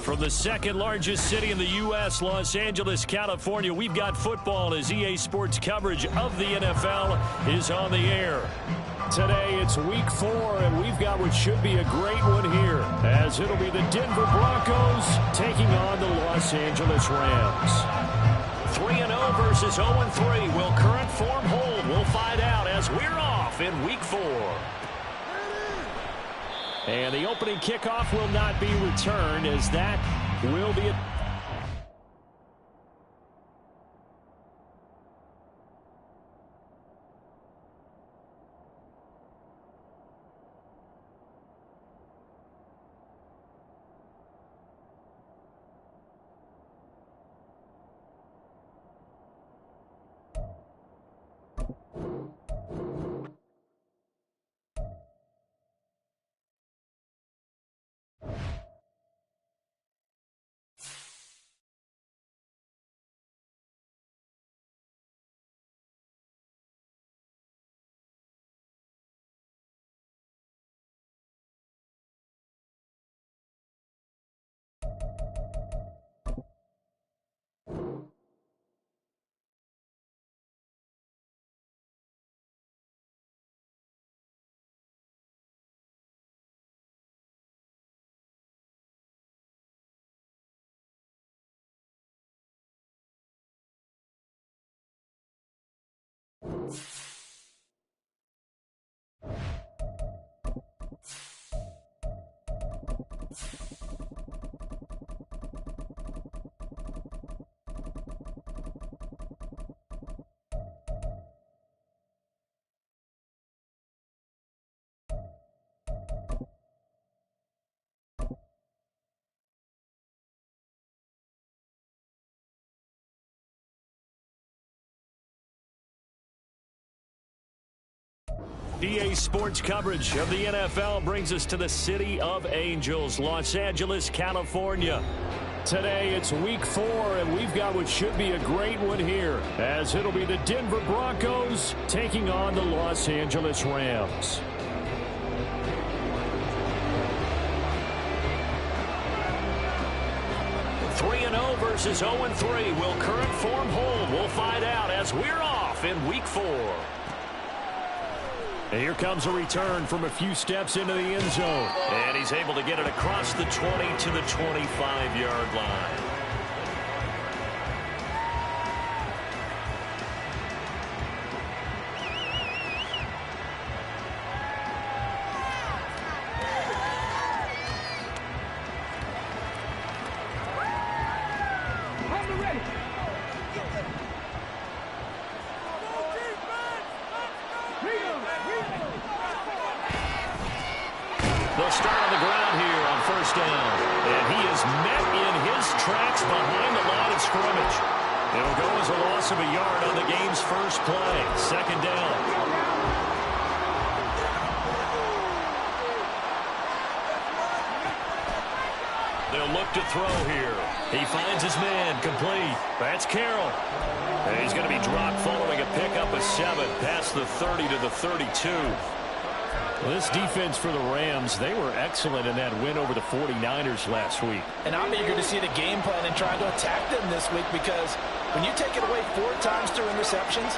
From the second largest city in the U.S., Los Angeles, California, we've got football as EA Sports coverage of the NFL is on the air. Today, it's Week 4, and we've got what should be a great one here, as it'll be the Denver Broncos taking on the Los Angeles Rams. 3-0 versus 0-3. Will current form hold? We'll find out as we're off in Week 4. And the opening kickoff will not be returned, as that will be a... EA Sports coverage of the NFL brings us to the City of Angels, Los Angeles, California. Today, it's Week 4, and we've got what should be a great one here, as it'll be the Denver Broncos taking on the Los Angeles Rams. Versus 0-3. Will current form hold? We'll find out as we're off in Week 4. And here comes a return from a few steps into the end zone. And he's able to get it across the 20 to the 25-yard line. They'll start on the ground here on first down. And he is met in his tracks behind the line of scrimmage. It'll go as a loss of a yard on the game's first play. Second down. They'll look to throw here. He finds his man, complete. That's Carroll. And he's going to be dropped following a pickup of 7 past the 30 to the 32. Well, this defense for the Rams, they were excellent in that win over the 49ers last week. And I'm eager to see the game plan and trying to attack them this week, because when you take it away 4 times through interceptions,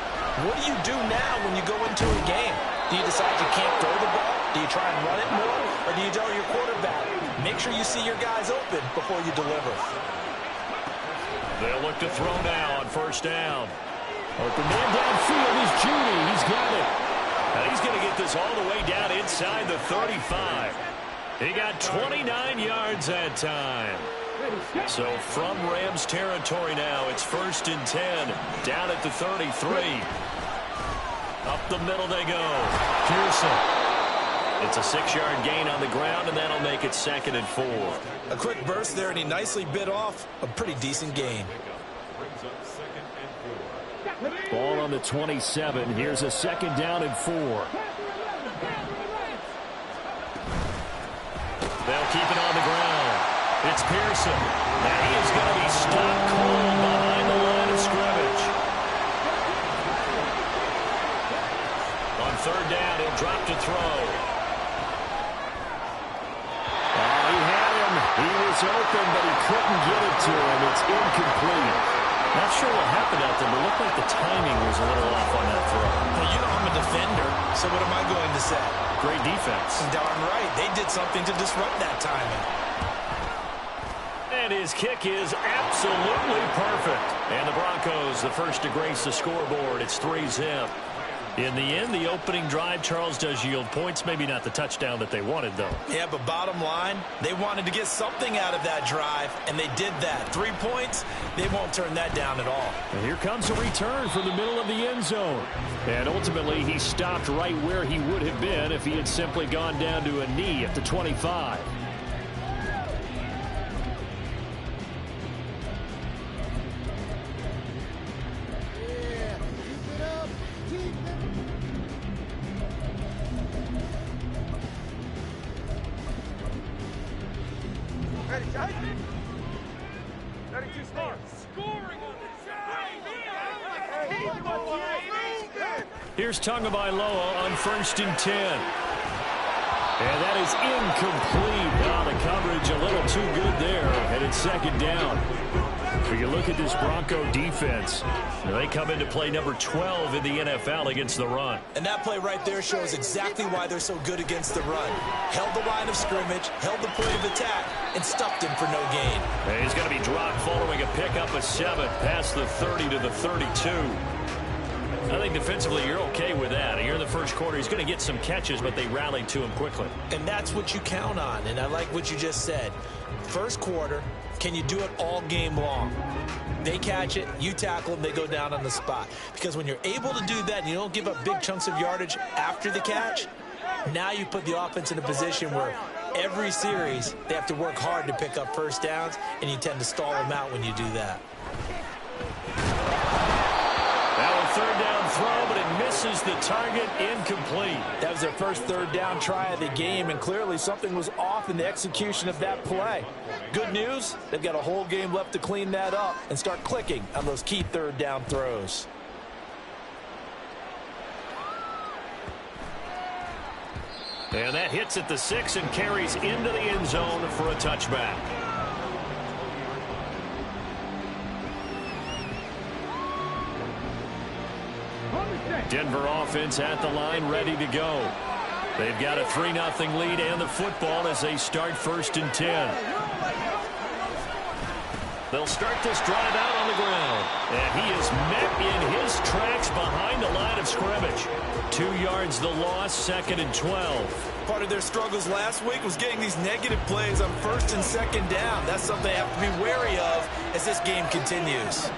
what do you do now when you go into a game? Do you decide you can't throw the ball? Do you try and run it more? Or do you tell your quarterback, make sure you see your guys open before you deliver? They'll look to throw now on first down. Open man downfield is Judy. He's got it. And he's going to get this all the way down inside the 35. He got 29 yards that time. So from Rams territory now, it's 1st and 10. Down at the 33. Up the middle they go. Pearson. It's a 6-yard gain on the ground, and that'll make it 2nd and 4. A quick burst there, and he nicely bit off a pretty decent gain. Ball on the 27. Here's a 2nd down and 4. They'll keep it on the ground. It's Pearson. And he is going to be stopped cold behind the line of scrimmage. On 3rd down, he'll drop to throw. He had him. He was open, but he couldn't get it to him. It's incomplete. Not sure what happened out there, but it looked like the timing was a little off on that throw. Well, you know I'm a defender, so what am I going to say? Great defense. Darn right. They did something to disrupt that timing. And his kick is absolutely perfect. And the Broncos, the first to grace the scoreboard. It's 3-zip. In the end, the opening drive, Charles, does yield points. Maybe not the touchdown that they wanted, though. Yeah, but bottom line, they wanted to get something out of that drive, and they did that. 3 points, they won't turn that down at all. And here comes a return from the middle of the end zone. And ultimately, he stopped right where he would have been if he had simply gone down to a knee at the 25. Here's Tagovailoa on 1st and 10. And that is incomplete. Wow, the coverage a little too good there. And it's 2nd down. When you look at this Bronco defense, they come into play number 12 in the NFL against the run. And that play right there shows exactly why they're so good against the run. Held the line of scrimmage, held the point of attack, and stuffed him for no gain. And he's going to be dropped following a pickup of 7 past the 30 to the 32. I think defensively you're okay with that. Here in the first quarter, he's going to get some catches, but they rallied to him quickly. And that's what you count on, and I like what you just said. First quarter, can you do it all game long? They catch it, you tackle them, they go down on the spot. Because when you're able to do that and you don't give up big chunks of yardage after the catch, now you put the offense in a position where every series they have to work hard to pick up first downs, and you tend to stall them out when you do that. Now a 3rd down throw, but it misses the target, incomplete. That was their first 3rd down try of the game, and clearly something was off in the execution of that play. Good news, they've got a whole game left to clean that up and start clicking on those key 3rd down throws. And that hits at the 6 and carries into the end zone for a touchback. Denver offense at the line, ready to go. They've got a 3-0 lead and the football as they start 1st and 10. They'll start this drive out on the ground. And he is met in his tracks behind the line of scrimmage. 2 yards the loss, 2nd and 12. Part of their struggles last week was getting these negative plays on 1st and 2nd down. That's something they have to be wary of as this game continues.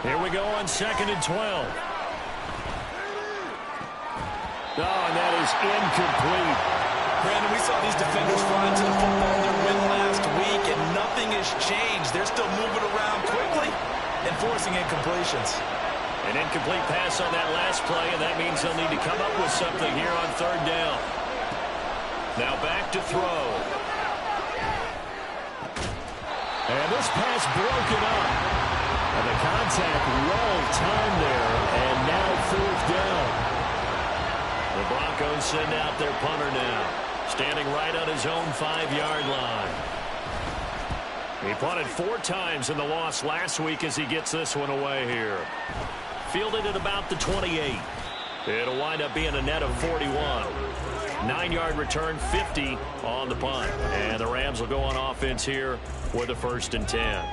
Here we go on 2nd and 12. Oh, and that is incomplete. Brandon, we saw these defenders fly into the football in their win last week, and nothing has changed. They're still moving around quickly and forcing incompletions. An incomplete pass on that last play, and that means they'll need to come up with something here on 3rd down. Now back to throw. And this pass broken up. And the contact well timed there, and now 4th down. The Broncos send out their punter now, standing right on his own 5-yard line. He punted 4 times in the loss last week as he gets this one away here. Fielded at about the 28. It'll wind up being a net of 41. 9-yard return, 50 on the punt. And the Rams will go on offense here with a 1st and 10.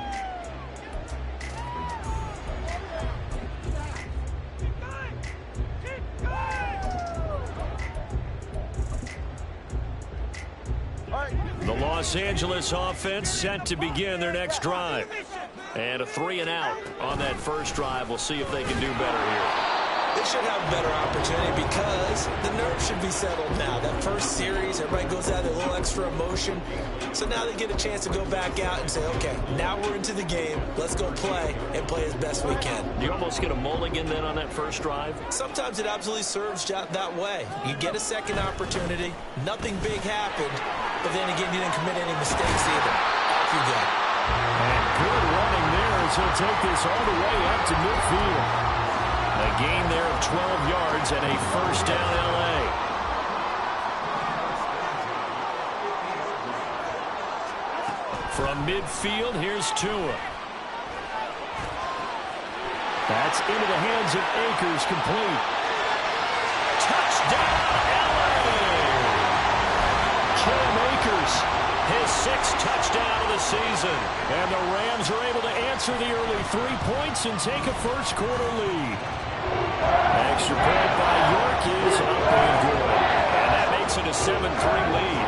The Los Angeles offense set to begin their next drive. And a 3-and-out on that first drive. We'll see if they can do better here. They should have a better opportunity because the nerves should be settled now. That first series, everybody goes out with a little extra emotion. So now they get a chance to go back out and say, okay, now we're into the game. Let's go play and play as best we can. You almost get a mulligan then on that first drive? Sometimes it absolutely serves that way. You get a second opportunity. Nothing big happened. But then again, you didn't commit any mistakes either. Off you go. And good running there as he'll take this all the way up to midfield. A gain there of 12 yards and a first down L.A. From midfield, here's Tua. That's into the hands of Akers, complete. Touchdown, L.A. Cam Akers, his 6th touchdown of the season. And the Rams are able to answer the early 3 points and take a first quarter lead. Extra point by York is up and good. And that makes it a 7-3 lead.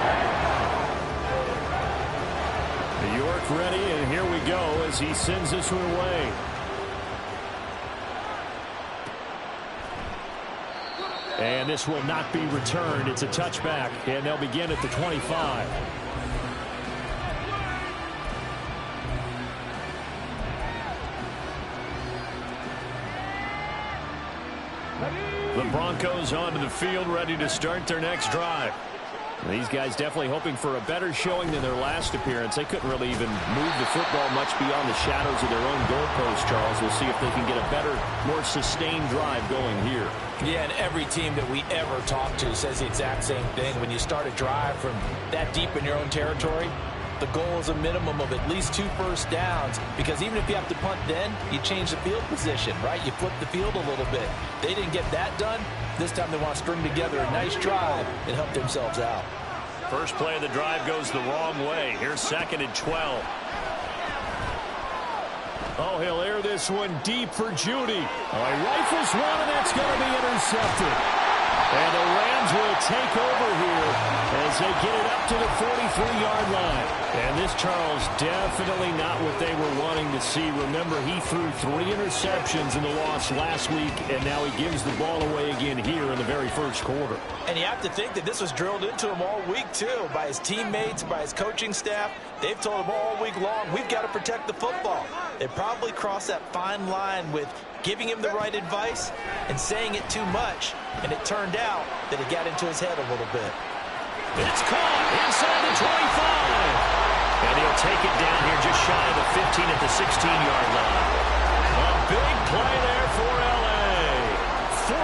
York ready, and here we go as he sends this one away. And this will not be returned. It's a touchback, and they'll begin at the 25. The Broncos onto the field, ready to start their next drive. These guys definitely hoping for a better showing than their last appearance. They couldn't really even move the football much beyond the shadows of their own goalpost, Charles. We'll see if they can get a better, more sustained drive going here. Yeah, and every team that we ever talk to says the exact same thing. When you start a drive from that deep in your own territory, the goal is a minimum of at least 2 first downs, because even if you have to punt then, you change the field position, right? You flip the field a little bit. They didn't get that done. This time they want to string together a nice drive and help themselves out. First play of the drive goes the wrong way. Here's 2nd and 12. Oh, he'll air this one deep for Judy. Oh, he rifles one, and that's going to be intercepted. And the Rams will take over here as they get it up to the 43-yard line. And this, Charles, definitely not what they were wanting to see. Remember, he threw 3 interceptions in the loss last week, and now he gives the ball away again here in the very first quarter. And you have to think that this was drilled into him all week, too, by his teammates, by his coaching staff. They've told him all week long, we've got to protect the football. They probably crossed that fine line with giving him the right advice and saying it too much, and it turned out that it got into his head a little bit. It's caught inside the 25. And he'll take it down here just shy of the 15 at the 16-yard line. A big play there for L.A.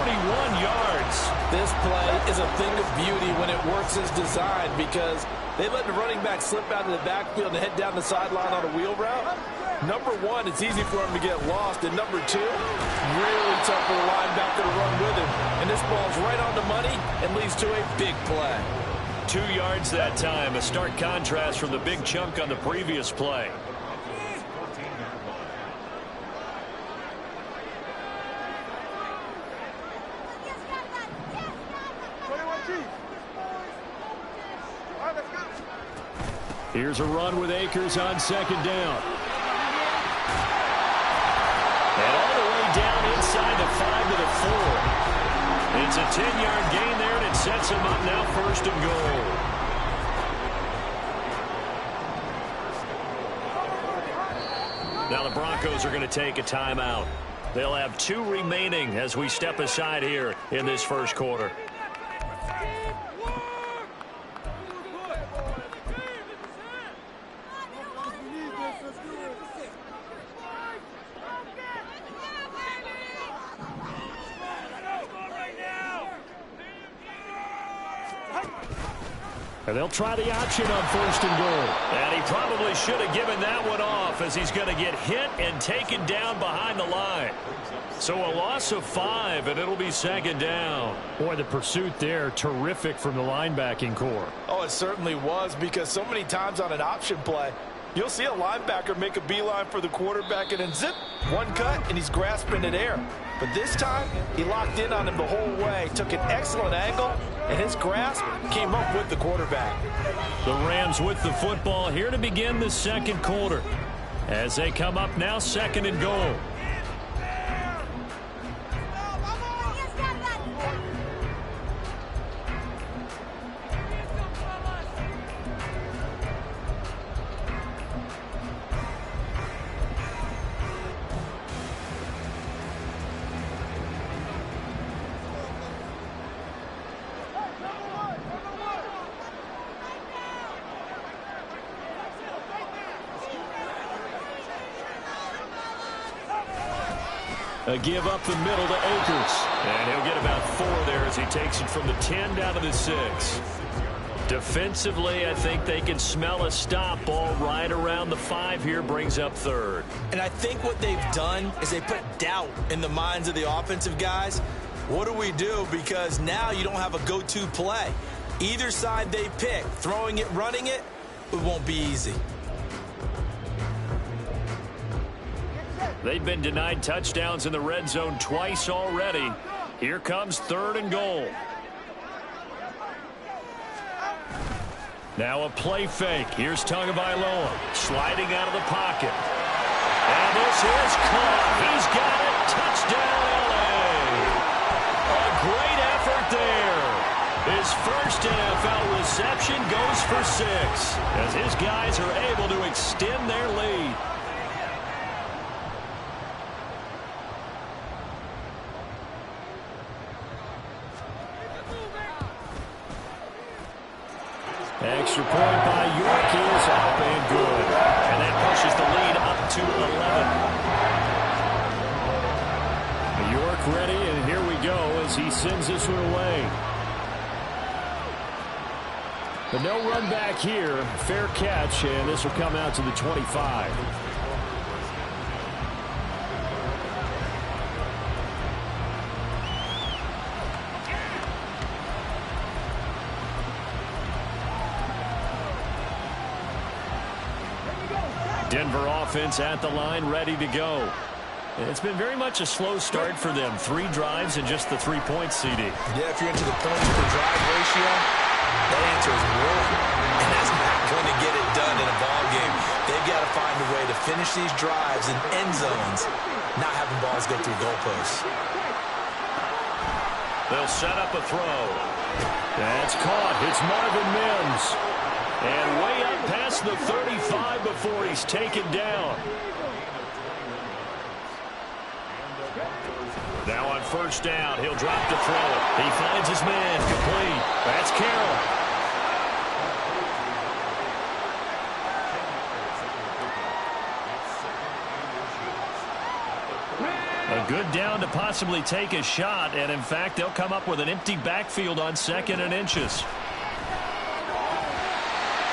41 yards. This play is a thing of beauty when it works as designed, because they let the running back slip out of the backfield and head down the sideline on a wheel route. Number one, it's easy for him to get lost. And number two, really tough for the linebacker to run with him. And this ball's right on the money and leads to a big play. 2 yards that time, a stark contrast from the big chunk on the previous play. Here's a run with Akers on 2nd down. And all the way down inside the 5 to the 4. It's a 10-yard gain there, and it sets him up now 1st and goal. Now the Broncos are going to take a timeout. They'll have 2 remaining as we step aside here in this first quarter. And they'll try the option on 1st and goal. And he probably should have given that one off, as he's going to get hit and taken down behind the line. So a loss of 5, and it'll be 2nd down. Boy, the pursuit there, terrific from the linebacking core. Oh, it certainly was, because so many times on an option play, you'll see a linebacker make a beeline for the quarterback, and then zip, one cut, and he's grasping at air. But this time, he locked in on him the whole way, took an excellent angle, and his grasp came up with the quarterback. The Rams with the football here to begin the second quarter, as they come up now 2nd and goal. A give up the middle to Akers. And he'll get about 4 there as he takes it from the 10 down to the 6. Defensively, I think they can smell a stop. Ball right around the 5 here, brings up 3rd. And I think what they've done is they put doubt in the minds of the offensive guys. What do we do? Because now you don't have a go-to play. Either side they pick, throwing it, running it, it won't be easy. They've been denied touchdowns in the red zone twice already. Here comes 3rd and goal. Now a play fake. Here's Tagovailoa sliding out of the pocket. And this is caught. He's got it. Touchdown, L.A. A great effort there. His first NFL reception goes for 6 as his guys are able to extend their lead. Extra point by York is up and good. And that pushes the lead up to 11. York ready, and here we go as he sends this one away. But no run back here. Fair catch, and this will come out to the 25. Denver offense at the line, ready to go. It's been very much a slow start for them. 3 drives and just the 3 points, CD. Yeah, if you're into the points per drive ratio, that answer is 1. And that's not going to get it done in a ball game. They've got to find a way to finish these drives in end zones, not having balls go through goalposts. They'll set up a throw. That's caught. It's Marvin Mims. And way up past the 35 before he's taken down. Now on 1st down, he'll drop to throw. He finds his man complete. That's Carroll. A good down to possibly take a shot, and in fact, they'll come up with an empty backfield on 2nd and inches.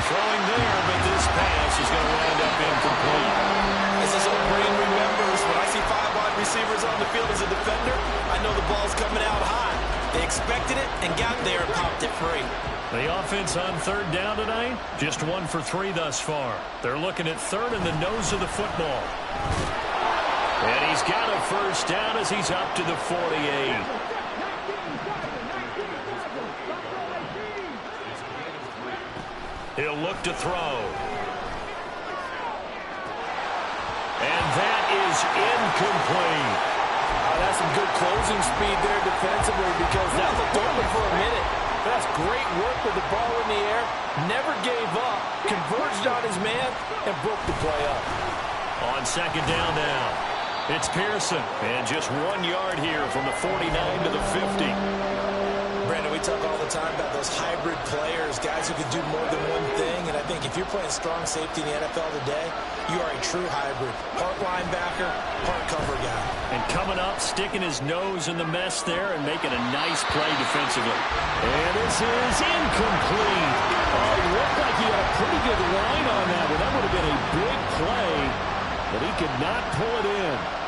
Throwing there, but this pass is going to wind up incomplete. As his old brain remembers, when I see 5 wide receivers on the field as a defender, I know the ball's coming out high. They expected it and got there and popped it free. The offense on 3rd down tonight, just 1 for 3 thus far. They're looking at 3rd in the nose of the football. And he's got a 1st down as he's up to the 48. He'll look to throw. And that is incomplete. That's some good closing speed there defensively because that looked open for a minute. That's great work with the ball in the air. Never gave up. Converged on his man and broke the play up. On 2nd down now, it's Pearson. And just 1 yard here from the 49 to the 50. Brandon, we talk all the time about those hybrid players, guys who can do more than one thing. And I think if you're playing strong safety in the NFL today, you are a true hybrid. Part linebacker, part cover guy. And coming up, sticking his nose in the mess there and making a nice play defensively. And this is incomplete. Oh, it looked like he had a pretty good line on that one. That would have been a big play, but he could not pull it in.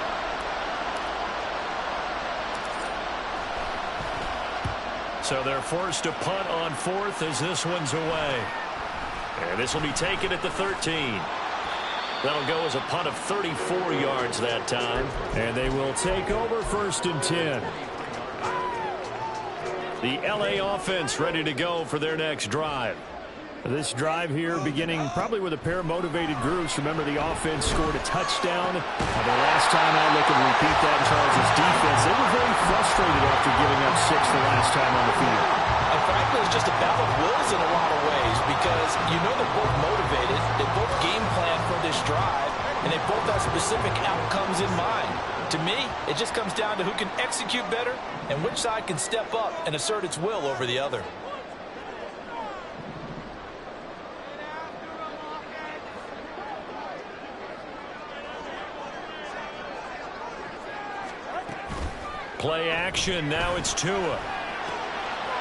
So they're forced to punt on 4th as this one's away. And this will be taken at the 13. That'll go as a punt of 34 yards that time. And they will take over 1st and 10. The L.A. offense ready to go for their next drive. This drive here beginning probably with a pair of motivated groups. Remember, the offense scored a touchdown. The last time I look and repeat that, Charles' defense, they were very frustrated after giving up 6 the last time on the field. And frankly, it's just a battle of wills in a lot of ways because you know they're both motivated. They both game plan for this drive, and they both have specific outcomes in mind. To me, it just comes down to who can execute better and which side can step up and assert its will over the other. Play action. Now it's Tua.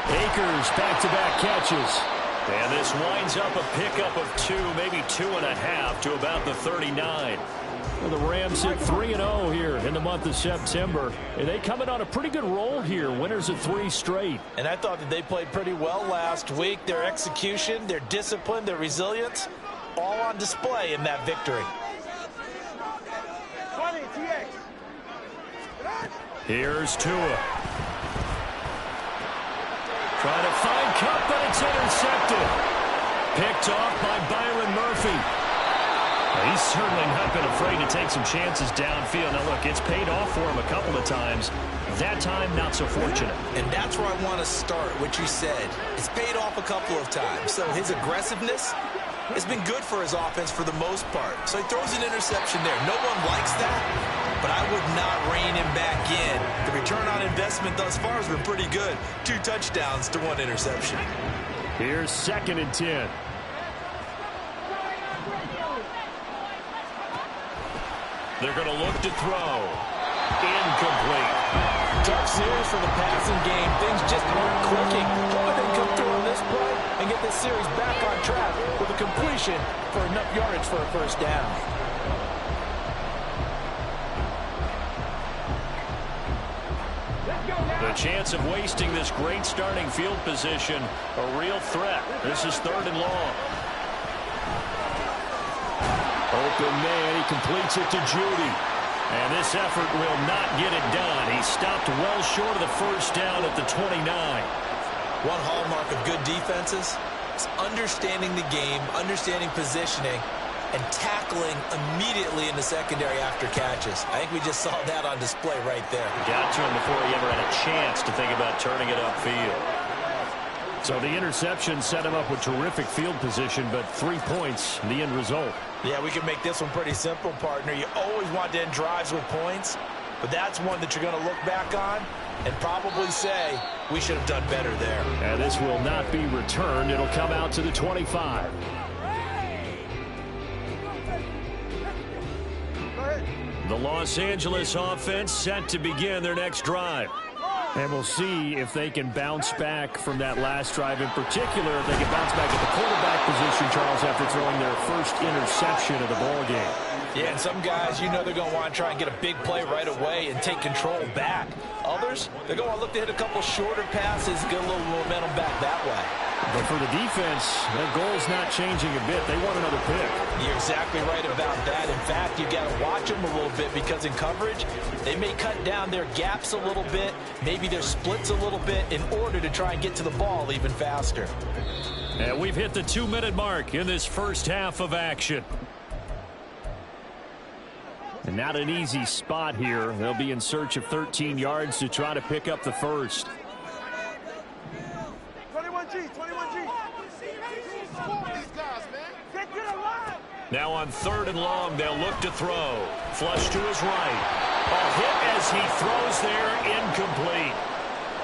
Akers back-to-back catches. And this winds up a pickup of 2, maybe 2.5 to about the 39. Well, the Rams hit 3-0 here in the month of September. And they come in on a pretty good roll here. Winners of 3 straight. And I thought that they played pretty well last week. Their execution, their discipline, their resilience, all on display in that victory. Here's Tua. Trying to find Cup, but it's intercepted. Picked off by Byron Murphy. He's certainly not been afraid to take some chances downfield. Now, look, it's paid off for him a couple of times. That time, not so fortunate. And that's where I want to start, what you said. It's paid off a couple of times. So his aggressiveness has been good for his offense for the most part. So he throws an interception there. No one likes that, but I would not rein him back in. The return on investment thus far has been pretty good. 2 touchdowns to 1 interception. Here's 2nd and 10. They're going to look to throw. Incomplete. Tough series for the passing game. Things just aren't clicking. Hoping they can come through on this play and get this series back on track with a completion for enough yardage for a first down. The chance of wasting this great starting field position, a real threat. This is 3rd and long. Open man, he completes it to Judy. And this effort will not get it done. He stopped well short of the first down at the 29. One hallmark of good defenses is understanding the game, understanding positioning, and tackling immediately in the secondary after catches. I think we just saw that on display right there. Got to him before he ever had a chance to think about turning it upfield. So the interception set him up with terrific field position, but 3 points, the end result. Yeah, we can make this one pretty simple, partner. You always want to end drives with points, but that's one that you're going to look back on and probably say, we should have done better there. And this will not be returned. It'll come out to the 25. The Los Angeles offense set to begin their next drive. And we'll see if they can bounce back from that last drive. In particular, if they can bounce back at the quarterback position, Charles, after throwing their first interception of the ballgame. Yeah, and some guys, you know they're going to want to try and get a big play right away and take control back. Others, they're going to look to hit a couple shorter passes, get a little momentum back that way. But for the defense, their goal's not changing a bit. They want another pick. You're exactly right about that. In fact, you got to watch them a little bit because in coverage, they may cut down their gaps a little bit, maybe their splits a little bit in order to try and get to the ball even faster. And we've hit the 2-minute mark in this first half of action. And not an easy spot here. They'll be in search of 13 yards to try to pick up the first. 21G. Now on 3rd and long, they'll look to throw. Flush to his right. A hit as he throws there, incomplete.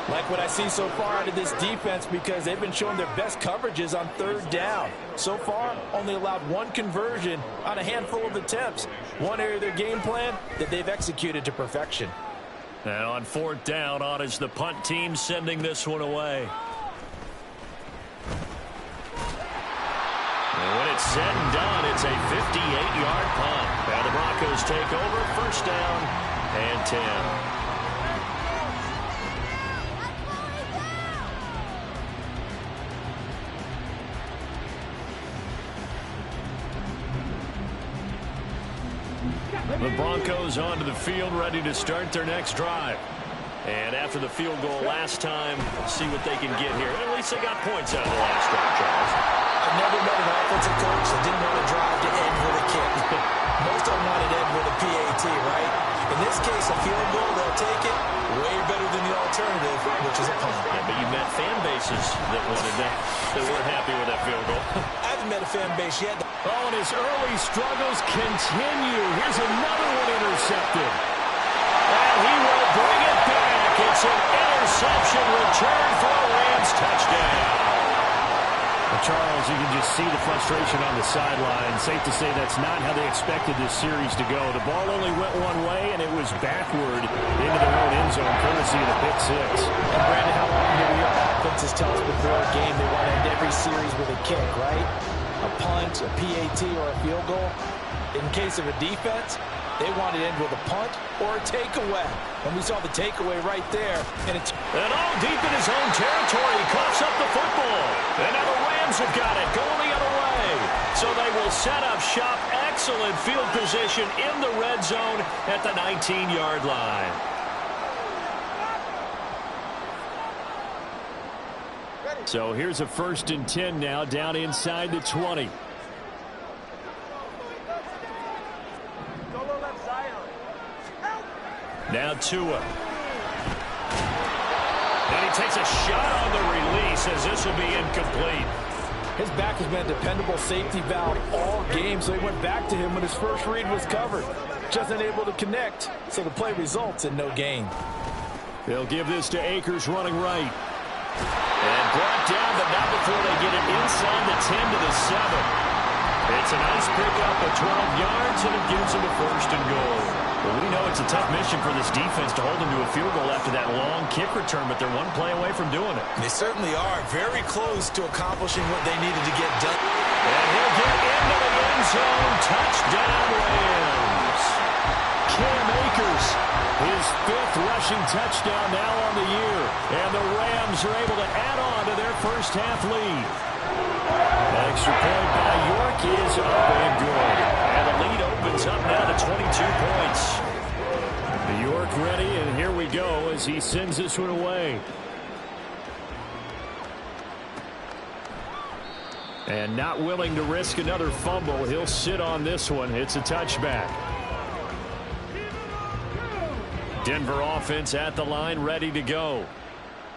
Like what I see so far out of this defense because they've been showing their best coverages on 3rd down. So far, only allowed 1 conversion on a handful of attempts. One area of their game plan that they've executed to perfection. And on 4th down, on is the punt team sending this one away. And when it's said and done, it's a 58-yard punt. Now the Broncos take over, 1st down and 10. The Broncos onto the field, ready to start their next drive. And after the field goal last time, see what they can get here. At least they got points out of the last drive, Charles. I've never met an offensive coach that didn't want to drive to end with a kick. Most of them wanted to end with a PAT, right? In this case, a field goal, they'll take it. Way better than the alternative, which is a punt. Yeah, but you met fan bases that wanted that, that weren't happy with that field goal. I haven't met a fan base yet. Oh, and his early struggles continue. Here's another one intercepted. And he will bring it back. It's an interception return for a Rams touchdown. Charles, you can just see the frustration on the sideline. Safe to say that's not how they expected this series to go. The ball only went one way, and it was backward into their own end zone, courtesy of the pick six. And Brandon, how often do we hear offenses tell us before a game they want to end every series with a kick, right? A punt, a PAT, or a field goal. In case of a defense, they want to end with a punt or a takeaway. And we saw the takeaway right there. And all deep in his own territory. He coughs up the football. And now the Rams have got it going the other way. So they will set up shop. Excellent field position in the red zone at the 19-yard line. So here's a 1st and 10 now down inside the 20. Now Tua. And he takes a shot on the release as this will be incomplete. His back has been a dependable safety valve all game, so he went back to him when his first read was covered. Just unable to connect, so the play results in no gain. They'll give this to Akers running right. And brought down, but not before they get it inside the 10 to the 7. It's a nice pickup of 12 yards, and it gives them a 1st and goal. Well, we know it's a tough mission for this defense to hold them to a field goal after that long kick return, but they're one play away from doing it. They certainly are very close to accomplishing what they needed to get done. And he'll get into the end zone. Touchdown, Rams. Cam Akers, his 5th rushing touchdown now on the year. And the Rams are able to add on to their first half lead. Extra point by York is up and good. And the lead opens up now to 22 points. York ready, and here we go as he sends this one away. And not willing to risk another fumble, he'll sit on this one. It's a touchback. Denver offense at the line, ready to go.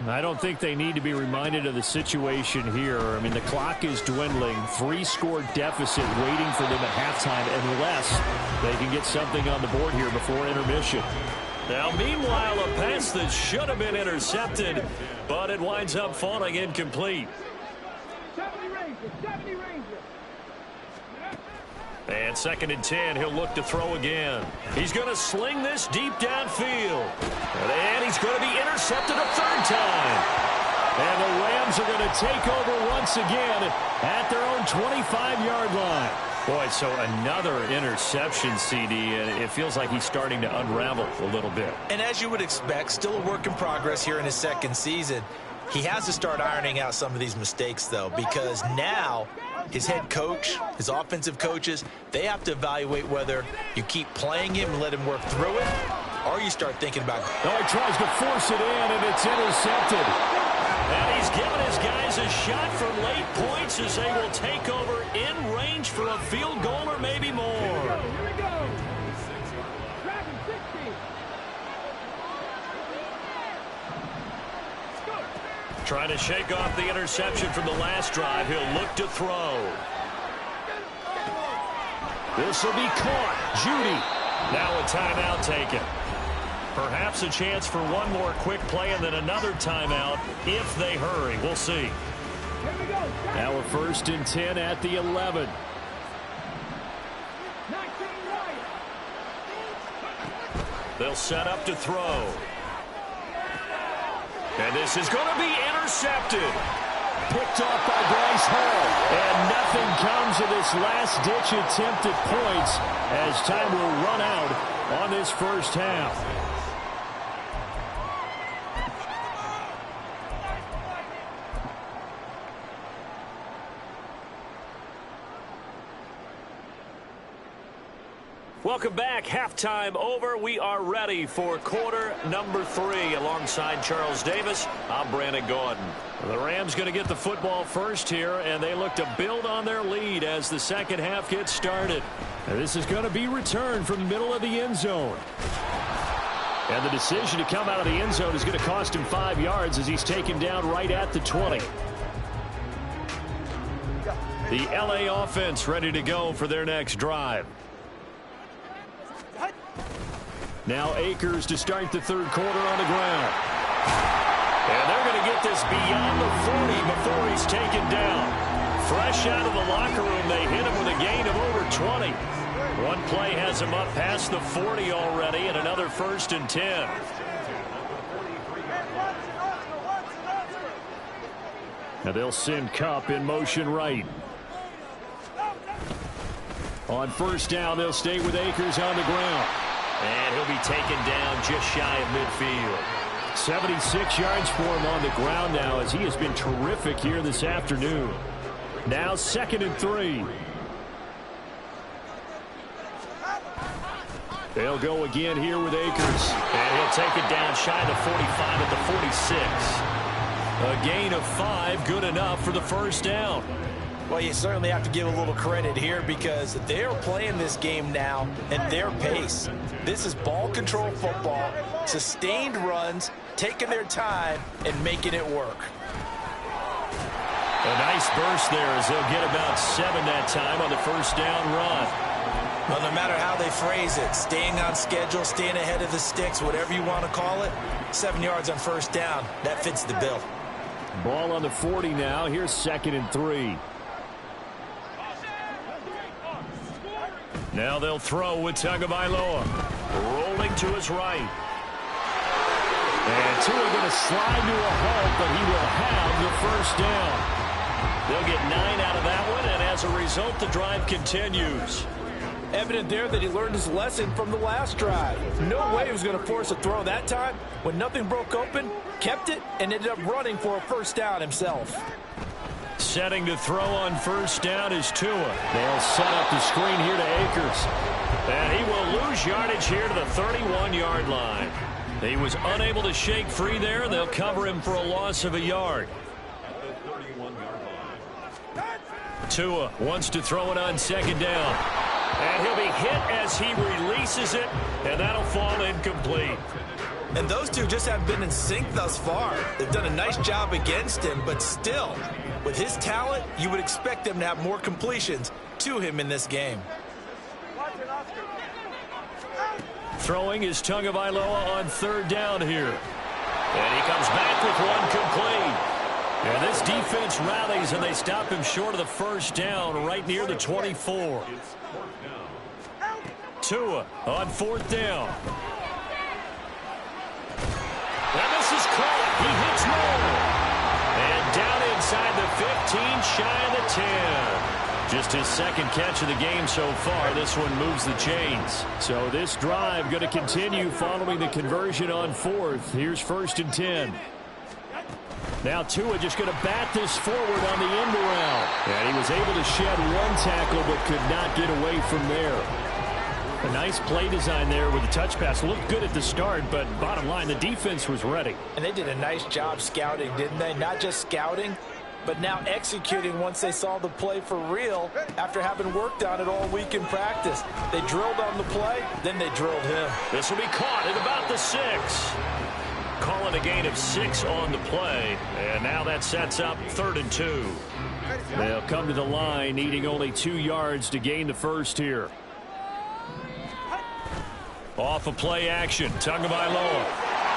I don't think they need to be reminded of the situation here. I mean, the clock is dwindling. 3-score deficit waiting for them at halftime unless they can get something on the board here before intermission. Now, meanwhile, a pass that should have been intercepted, but it winds up falling incomplete. And 2nd and 10, he'll look to throw again. He's going to sling this deep downfield. And he's going to be intercepted a 3rd time. And the Rams are going to take over once again at their own 25-yard line. Boy, so another interception, CD, and it feels like he's starting to unravel a little bit. And as you would expect, still a work in progress here in his 2nd season. He has to start ironing out some of these mistakes, though, because now his head coach, his offensive coaches, they have to evaluate whether you keep playing him and let him work through it, or you start thinking about... Oh, he tries to force it in, and it's intercepted. And he's given his guys a shot for late points as they will take over in range for a field goal or maybe more. Here we go. Trying to shake off the interception from the last drive. He'll look to throw. This will be caught. Judy. Now a timeout taken. Perhaps a chance for one more quick play and then another timeout if they hurry. We'll see. Now a 1st and 10 at the 11. They'll set up to throw. And this is going to be intercepted. Picked off by Bryce Hall. And nothing comes of this last-ditch attempt at points as time will run out on this first half. Welcome back. Halftime over. We are ready for quarter number 3. Alongside Charles Davis, I'm Brandon Gordon. The Rams going to get the football first here, and they look to build on their lead as the second half gets started. And this is going to be returned from the middle of the end zone. And the decision to come out of the end zone is going to cost him 5 yards as he's taken down right at the 20. The LA offense ready to go for their next drive. Now Akers to start the third quarter on the ground. And they're going to get this beyond the 40 before he's taken down. Fresh out of the locker room, they hit him with a gain of over 20. One play has him up past the 40 already, and another 1st and 10. Now they'll send Kupp in motion right. On 1st down, they'll stay with Akers on the ground. And he'll be taken down just shy of midfield. 76 yards for him on the ground now, as he has been terrific here this afternoon. Now 2nd and 3. They'll go again here with Akers. And he'll take it down shy of the 45 at the 46. A gain of 5, good enough for the 1st down. Well, you certainly have to give a little credit here because they're playing this game now at their pace. This is ball control football, sustained runs, taking their time, and making it work. A nice burst there as they'll get about 7 that time on the 1st down run. Well, no matter how they phrase it, staying on schedule, staying ahead of the sticks, whatever you want to call it, 7 yards on 1st down, that fits the bill. Ball on the 40 now. Here's 2nd and 3. Now they'll throw with Tagovailoa. Rolling to his right. And Tua going to slide to a halt, but he will have the 1st down. They'll get 9 out of that one, and as a result, the drive continues. Evident there that he learned his lesson from the last drive. No way he was going to force a throw that time. When nothing broke open, kept it, and ended up running for a 1st down himself. Setting to throw on 1st down is Tua. They'll set up the screen here to Akers. And he will lose yardage here to the 31-yard line. He was unable to shake free there, and they'll cover him for a loss of a yard. Tua wants to throw it on 2nd down. And he'll be hit as he releases it, and that'll fall incomplete. And those two just have been in sync thus far. They've done a nice job against him, but still, with his talent, you would expect them to have more completions to him in this game. Throwing is Tagovailoa on 3rd down here. And he comes back with one complete. And this defense rallies, and they stop him short of the 1st down right near the 24. Tua on 4th down. And this is caught. He hits more. And down inside the 15, shy of the 10. Just his 2nd catch of the game so far. This one moves the chains. So this drive going to continue following the conversion on 4th. Here's 1st and 10. Now Tua just going to bat this forward on the end around. And he was able to shed one tackle but could not get away from there. A nice play design there with the touch pass. Looked good at the start, but bottom line, the defense was ready. And they did a nice job scouting, didn't they? Not just scouting, but now executing once they saw the play for real after having worked on it all week in practice. They drilled on the play, then they drilled him. This will be caught at about the 6. Calling a gain of 6 on the play, and now that sets up 3rd and 2. They'll come to the line, needing only 2 yards to gain the 1st here. Off of play action, Tagovailoa.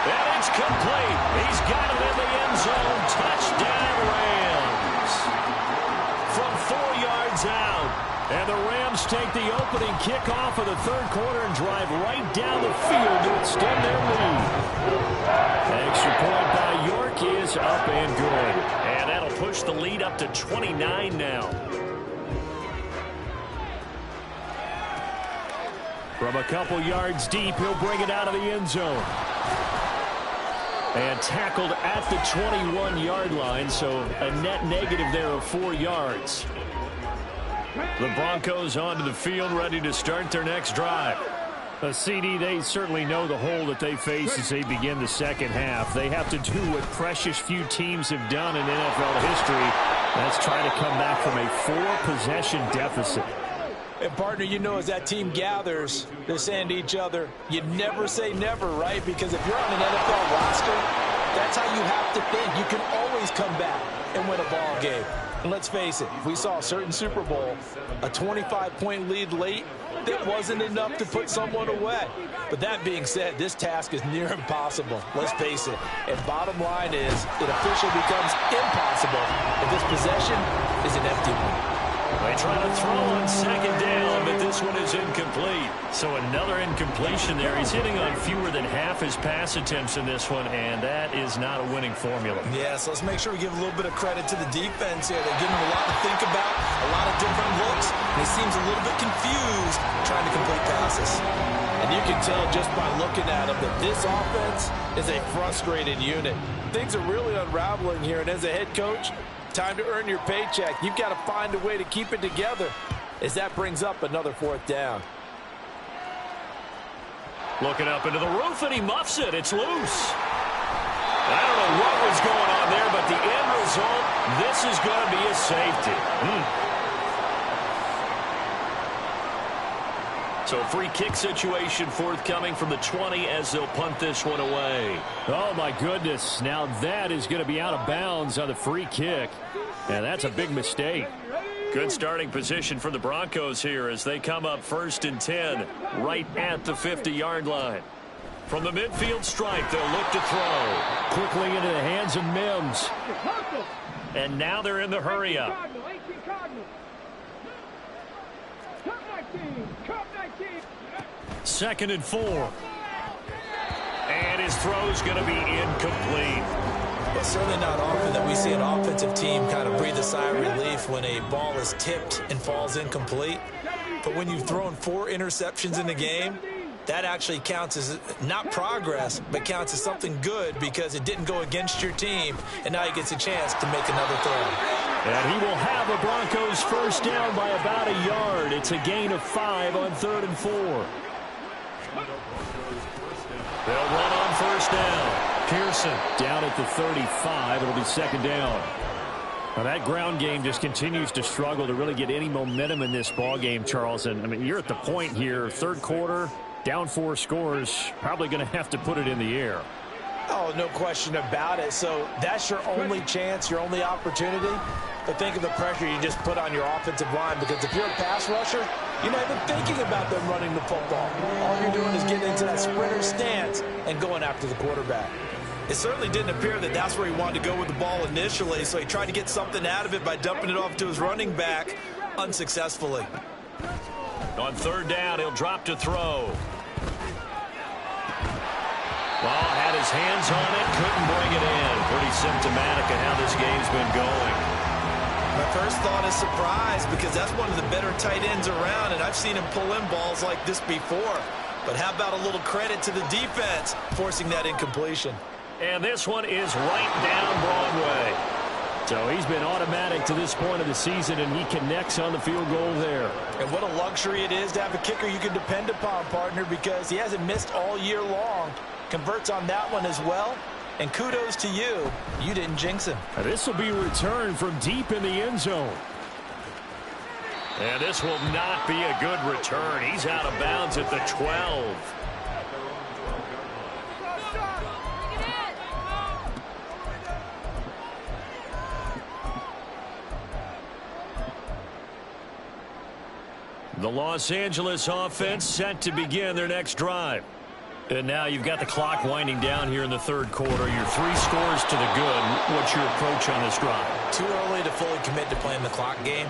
And it's complete. He's got it in the end zone. Touchdown, Rams. From 4 yards out. And the Rams take the opening kickoff of the 3rd quarter and drive right down the field to extend their lead. Extra point by York is up and good. And that'll push the lead up to 29 now. From a couple yards deep, he'll bring it out of the end zone. And tackled at the 21-yard line, so a net negative there of 4 yards. The Broncos onto the field, ready to start their next drive. CD, they certainly know the hole that they face as they begin the 2nd half. They have to do what precious few teams have done in NFL history. That's try to come back from a 4-possession deficit. And, partner, you know, as that team gathers, they're saying to each other, you never say never, right? Because if you're on an NFL roster, that's how you have to think. You can always come back and win a ball game. And let's face it, if we saw a certain Super Bowl, a 25-point lead late, that wasn't enough to put someone away. But that being said, this task is near impossible. Let's face it. And bottom line is, it officially becomes impossible if this possession is an empty one. They try to throw on second down, but this one is incomplete. So another incompletion there. He's hitting on fewer than half his pass attempts in this one, and that is not a winning formula. Yeah, so let's make sure we give a little bit of credit to the defense here. They're giving him a lot to think about, a lot of different looks, and he seems a little bit confused trying to complete passes. And you can tell just by looking at him that this offense is a frustrated unit. Things are really unraveling here, and as a head coach, time to earn your paycheck. You've got to find a way to keep it together as that brings up another fourth down. Looking up into the roof, and he muffs it. It's loose. I don't know what was going on there, but the end result, this is going to be a safety. So free kick situation forthcoming from the 20 as they'll punt this one away. Oh, my goodness. Now that is going to be out of bounds on the free kick. And that's a big mistake. Good starting position for the Broncos here as they come up 1st and 10 right at the 50-yard line. From the midfield stripe, they'll look to throw. Quickly into the hands of Mims. And now they're in the hurry-up. 2nd and 4. And his throw's going to be incomplete. Well, certainly not often that we see an offensive team kind of breathe a sigh of relief when a ball is tipped and falls incomplete. But when you've thrown 4 interceptions in the game, that actually counts as not progress, but counts as something good because it didn't go against your team, and now he gets a chance to make another throw. And he will have a Broncos first down by about a yard. It's a gain of 5 on 3rd and 4. They'll run on first down. Pearson down at the 35. It'll be 2nd down. Now that ground game just continues to struggle to really get any momentum in this ball game, Charles. And I mean, you're at the point here, 3rd quarter, down 4 scores, probably going to have to put it in the air. Oh, no question about it. So that's your only chance, your only opportunity. But think of the pressure you just put on your offensive line, because if you're a pass rusher, you're not even thinking about them running the football. All you're doing is getting into that sprinter stance and going after the quarterback. It certainly didn't appear that that's where he wanted to go with the ball initially, so he tried to get something out of it by dumping it off to his running back unsuccessfully. On 3rd down, he'll drop to throw. Ball had his hands on it, couldn't bring it in. Pretty symptomatic of how this game's been going. My first thought is surprise, because that's one of the better tight ends around, and I've seen him pull in balls like this before. But how about a little credit to the defense forcing that incompletion? And this one is right down Broadway. So he's been automatic to this point of the season, and he connects on the field goal there. And what a luxury it is to have a kicker you can depend upon, partner, because he hasn't missed all year long. Converts on that one as well. And kudos to you. You didn't jinx him. And this will be returned from deep in the end zone. And this will not be a good return. He's out of bounds at the 12. The Los Angeles offense set to begin their next drive. And now you've got the clock winding down here in the 3rd quarter. You're 3 scores to the good. What's your approach on this drive? Too early to fully commit to playing the clock game.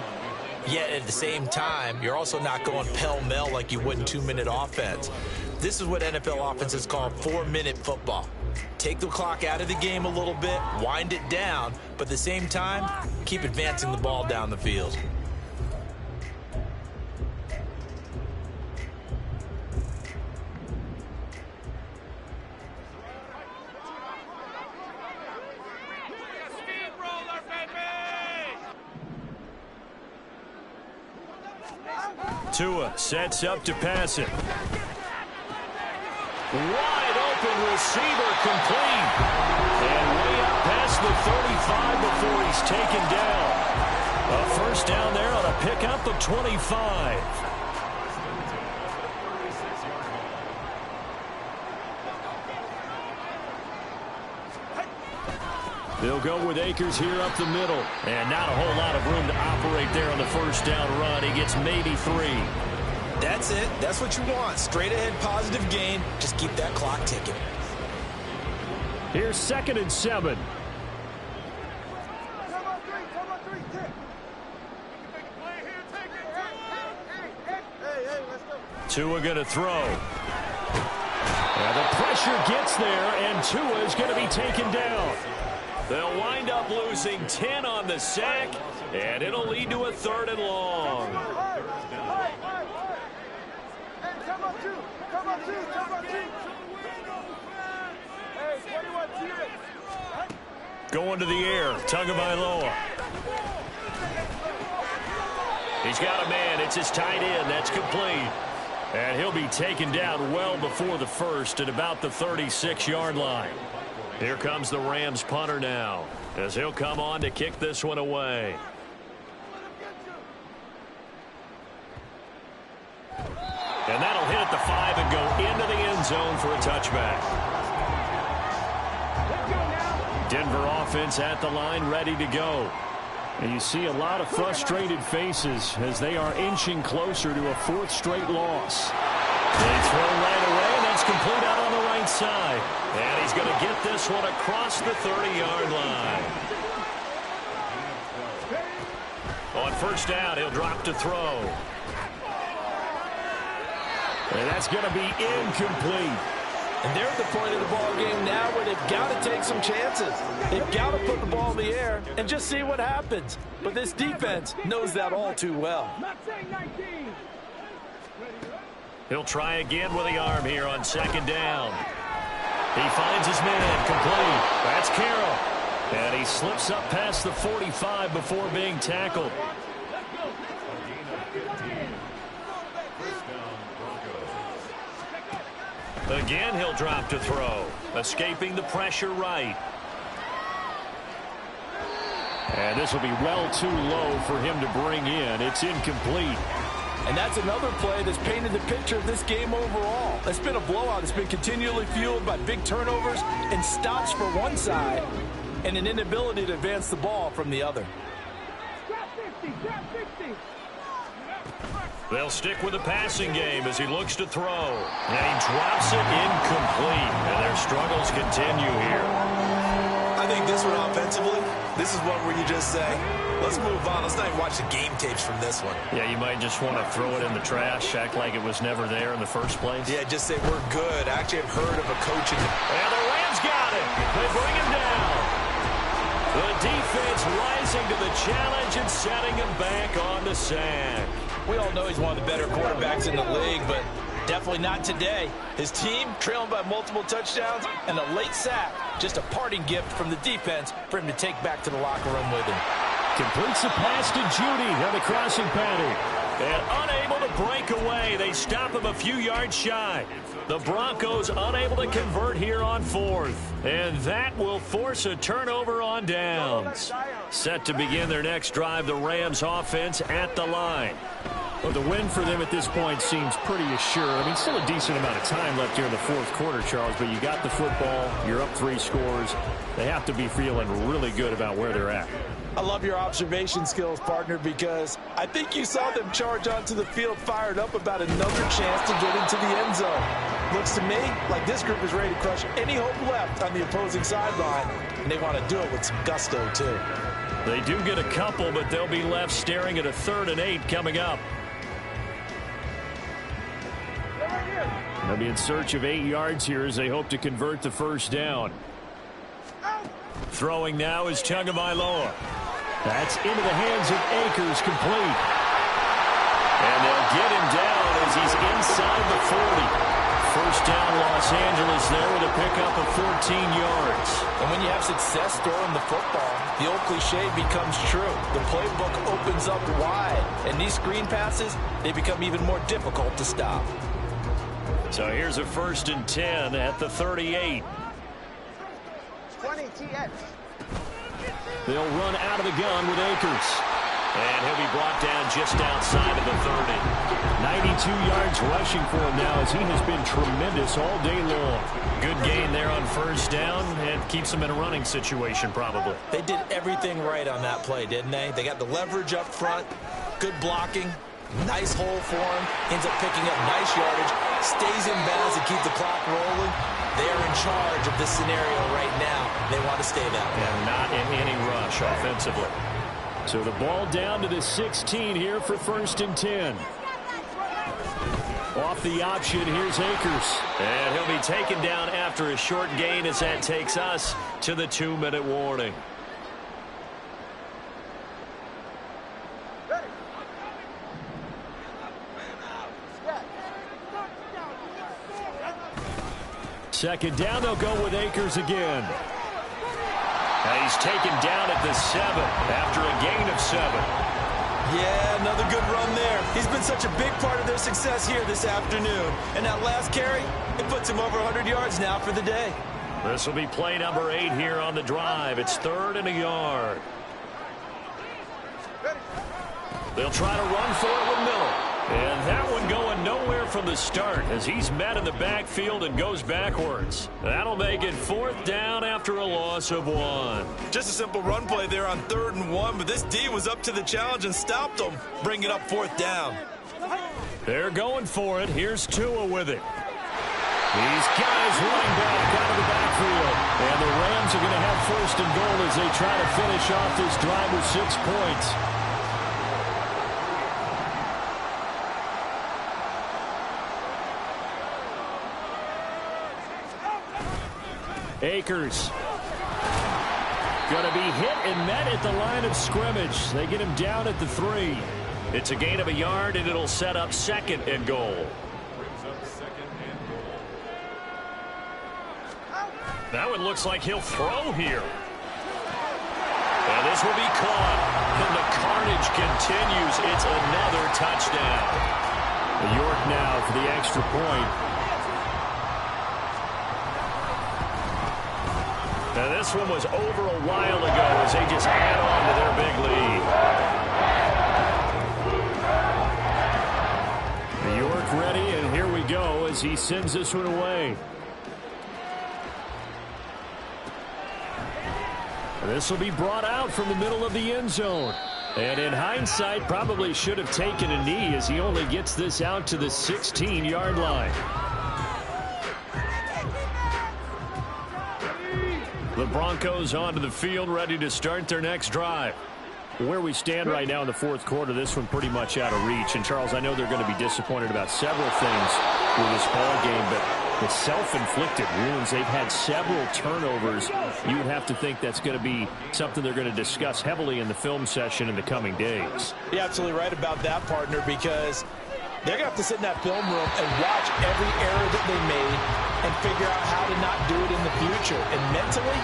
Yet at the same time, you're also not going pell-mell like you would in 2-minute offense. This is what NFL offenses call 4-minute football. Take the clock out of the game a little bit, wind it down, but at the same time, keep advancing the ball down the field. Tua sets up to pass it. Wide open receiver, complete. And way up past the 35 before he's taken down. A first down there on a pickup of 25. They'll go with Akers here up the middle. And not a whole lot of room to operate there on the first down run. He gets maybe 3. That's it. That's what you want. Straight ahead positive gain. Just keep that clock ticking. Here's 2nd and 7. Tua going to throw. And the pressure gets there, and Tua is going to be taken down. They'll wind up losing 10 on the sack, and it'll lead to a 3rd and long. Going to the air, Tagovailoa. He's got a man. It's his tight end. That's complete. And he'll be taken down well before the first at about the 36-yard line. Here comes the Rams punter now, as he'll come on to kick this one away. And that'll hit at the 5 and go into the end zone for a touchback. Denver offense at the line, ready to go. And you see a lot of frustrated faces as they are inching closer to a 4th straight loss. They throw right away, and that's complete out on the right side. And he's going to get this one across the 30-yard line. On first down, he'll drop to throw. And that's going to be incomplete. And they're at the point of the ball game now where they've got to take some chances. They've got to put the ball in the air and just see what happens. But this defense knows that all too well. He'll try again with the arm here on 2nd down. He finds his man complete. That's Carroll. And he slips up past the 45 before being tackled. Again, he'll drop to throw. Escaping the pressure right. And this will be well too low for him to bring in. It's incomplete. And that's another play that's painted the picture of this game overall. It's been a blowout. It's been continually fueled by big turnovers and stops for one side and an inability to advance the ball from the other. They'll stick with the passing game as he looks to throw. And he drops it incomplete. And their struggles continue here. I think this one offensively, this is one where you just say, let's move on. Let's not even watch the game tapes from this one. Yeah, you might just want to throw it in the trash, act like it was never there in the first place. Yeah, just say we're good. Actually, I've heard of a coaching. And the Rams got it. They bring him down. The defense rising to the challenge and setting him back on the sack. We all know he's one of the better quarterbacks in the league, but definitely not today. His team trailing by multiple touchdowns and a late sack. Just a parting gift from the defense for him to take back to the locker room with him. Completes the pass to Judy on the crossing pattern. And unable to break away. They stop him a few yards shy. The Broncos unable to convert here on 4th. And that will force a turnover on downs. Set to begin their next drive, the Rams offense at the line. Well, the win for them at this point seems pretty assured. I mean, still a decent amount of time left here in the 4th quarter, Charles, but you got the football. You're up 3 scores. They have to be feeling really good about where they're at. I love your observation skills, partner, because I think you saw them charge onto the field fired up about another chance to get into the end zone. Looks to me like this group is ready to crush any hope left on the opposing sideline, and they want to do it with some gusto, too. They do get a couple, but they'll be left staring at a 3rd and 8 coming up. They'll be in search of 8 yards here as they hope to convert the first down. Throwing now is Tagovailoa. That's into the hands of Akers, complete. And they'll get him down as he's inside the 40. First down, Los Angeles there with a pickup of 14 yards. And when you have success throwing the football, the old cliche becomes true. The playbook opens up wide. And these screen passes, they become even more difficult to stop. So here's a 1st and 10 at the 38. 20 TX. They'll run out of the gun with Akers. And he'll be brought down just outside of the 30. 92 yards rushing for him now as he has been tremendous all day long. Good gain there on first down and keeps him in a running situation probably. They did everything right on that play, didn't they? They got the leverage up front, good blocking, nice hole for him, ends up picking up nice yardage, stays in bounds to keep the clock rolling. They are in charge of this scenario right now. They want to stay that way. And not in any rush offensively. So the ball down to the 16 here for 1st and 10. Off the option, here's Akers. And he'll be taken down after a short gain as that takes us to the 2-minute warning. Second down, they'll go with Akers again. And he's taken down at the 7 after a gain of 7. Yeah, another good run there. He's been such a big part of their success here this afternoon. And that last carry, it puts him over 100 yards now for the day. This will be play number 8 here on the drive. It's 3rd and a yard. They'll try to run for it with Miller. And that one going nowhere from the start as he's met in the backfield and goes backwards. That'll make it 4th down after a loss of 1. Just a simple run play there on 3rd and 1, but this D was up to the challenge and stopped him, bringing up 4th down. They're going for it. Here's Tua with it. These guys running back out of the backfield. And the Rams are going to have 1st and goal as they try to finish off this drive with 6 points. Akers going to be hit and met at the line of scrimmage. They get him down at the 3. It's a gain of a yard, and it'll set up 2nd and goal. That one looks like he'll throw here. And this will be caught. And the carnage continues. It's another touchdown. York now for the extra point. Now this one was over a while ago as they just add on to their big lead. York ready, and here we go as he sends this one away. This will be brought out from the middle of the end zone. And in hindsight, probably should have taken a knee as he only gets this out to the 16-yard line. The Broncos onto the field, ready to start their next drive. Where we stand right now in the 4th quarter, this one pretty much out of reach. And, Charles, I know they're going to be disappointed about several things with this ball game, but the self-inflicted wounds, they've had several turnovers. You would have to think that's going to be something they're going to discuss heavily in the film session in the coming days. You're absolutely right about that, partner, because they're going to have to sit in that film room and watch every error that they made and figure out how to not do it in the future. And mentally,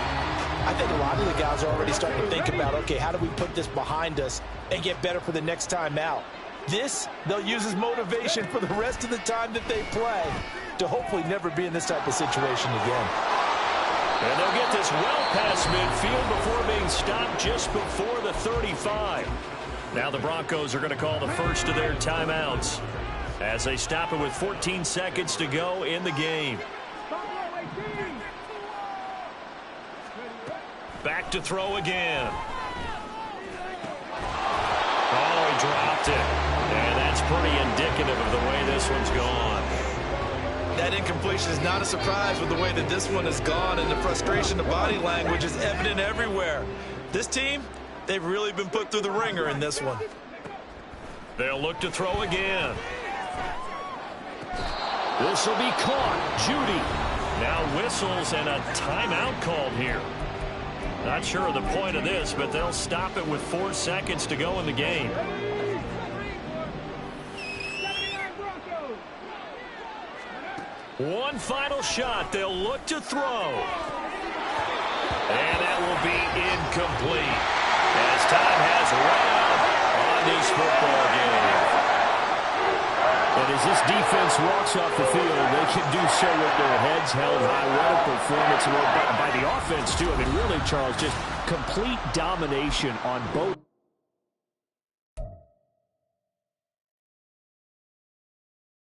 I think a lot of the guys are already starting to think about, okay, how do we put this behind us and get better for the next time out? This, they'll use as motivation for the rest of the time that they play to hopefully never be in this type of situation again. And they'll get this well past midfield before being stopped just before the 35. Now the Broncos are going to call the first of their timeouts as they stop it with 14 seconds to go in the game. Back to throw again. Oh, he dropped it. And that's pretty indicative of the way this one's gone. That incompletion is not a surprise with the way that this one has gone, and the frustration, the body language is evident everywhere. This team, they've really been put through the ringer in this one. They'll look to throw again. This will be caught. Judy now whistles and a timeout called here. Not sure of the point of this, but they'll stop it with 4 seconds to go in the game. One final shot. They'll look to throw. And that will be incomplete as time has run out on this football game. And as this defense walks off the field, they can do so with their heads held high. What a performance by the offense, too. I mean, really, Charles, just complete domination on both